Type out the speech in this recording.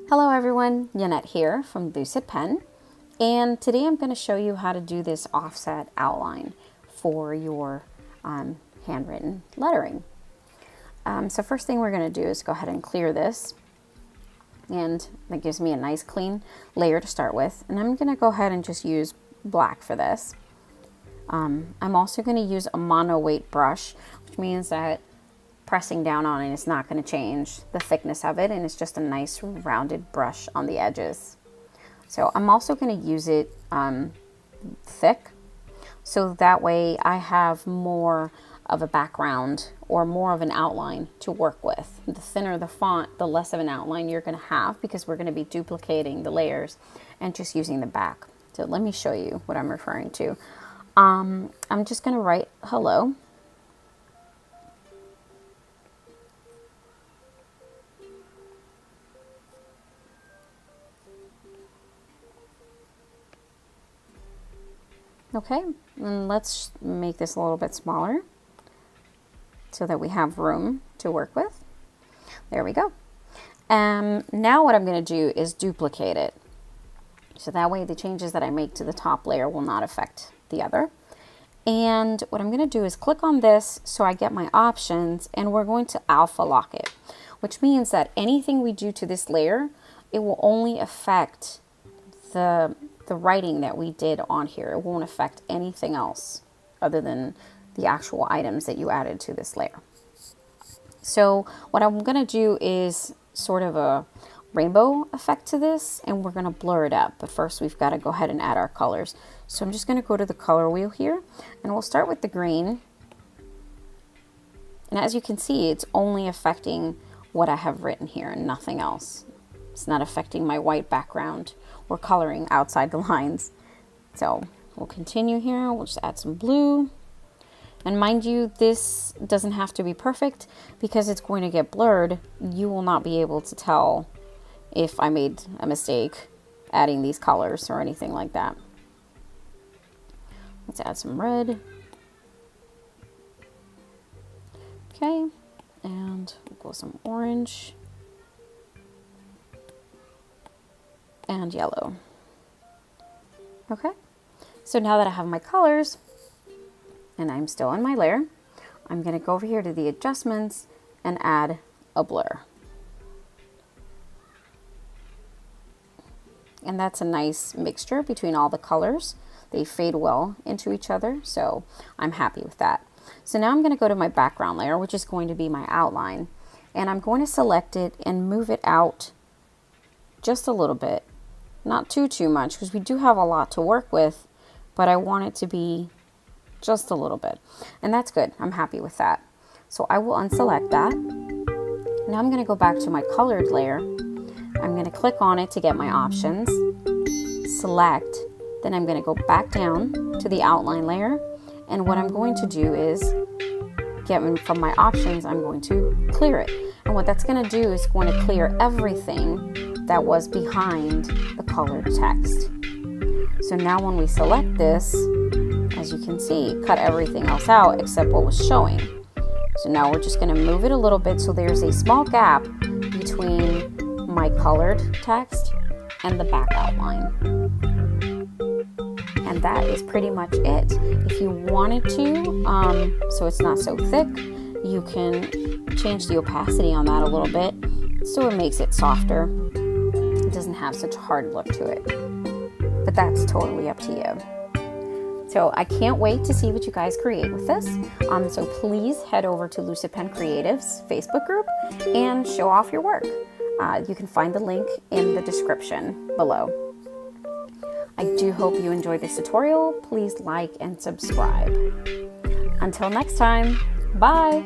Hello everyone, Yanette here from Lucid Pen, and today I'm going to show you how to do this offset outline for your handwritten lettering. So first thing we're going to do is go ahead and clear this, and that gives me a nice clean layer to start with, and I'm going to go ahead and just use black for this. I'm also going to use a mono weight brush, which means that pressing down on it is not going to change the thickness of it, and it's just a nice rounded brush on the edges. So I'm also going to use it thick, so that way I have more of a background or more of an outline to work with. The thinner the font, the less of an outline you're going to have, because we're going to be duplicating the layers and just using the back. So let me show you what I'm referring to. I'm just going to write hello. Okay, and let's make this a little bit smaller so that we have room to work with. There we go. Now what I'm going to do is duplicate it. So that way the changes that I make to the top layer will not affect the other. And what I'm going to do is click on this so I get my options, and we're going to alpha lock it, which means that anything we do to this layer, it will only affect the writing that we did on here. It won't affect anything else other than the actual items that you added to this layer. So what I'm going to do is sort of a rainbow effect to this, and we're going to blur it up. But first we've got to go ahead and add our colors. So I'm just going to go to the color wheel here, and we'll start with the green. And as you can see, it's only affecting what I have written here and nothing else. It's not affecting my white background or coloring outside the lines. So we'll continue here. We'll just add some blue. And mind you, this doesn't have to be perfect because it's going to get blurred. You will not be able to tell if I made a mistake adding these colors or anything like that. Let's add some red. Okay, and we'll go some orange. And yellow. Okay, so now that I have my colors and I'm still in my layer, I'm going to go over here to the adjustments and add a blur. And that's a nice mixture between all the colors. They fade well into each other, so I'm happy with that. So now I'm going to go to my background layer, which is going to be my outline, and I'm going to select it and move it out just a little bit. Not too much, because we do have a lot to work with, but I want it to be just a little bit. And that's good. I'm happy with that. So I will unselect that. Now I'm going to go back to my colored layer. I'm going to click on it to get my options. Select. Then I'm going to go back down to the outline layer. And what I'm going to do is, from my options, I'm going to clear it. And what that's going to do is going to clear everything that was behind the colored text. So now when we select this, as you can see, cut everything else out except what was showing. So now we're just going to move it a little bit so there's a small gap between my colored text and the back outline. And that is pretty much it. If you wanted to, so it's not so thick, you can change the opacity on that a little bit so it makes it softer. It doesn't have such a hard look to it, but that's totally up to you. So I can't wait to see what you guys create with this. So please head over to Lucid Pen Creatives Facebook group and show off your work. You can find the link in the description below. I do hope you enjoyed this tutorial. Please like and subscribe. Until next time, bye.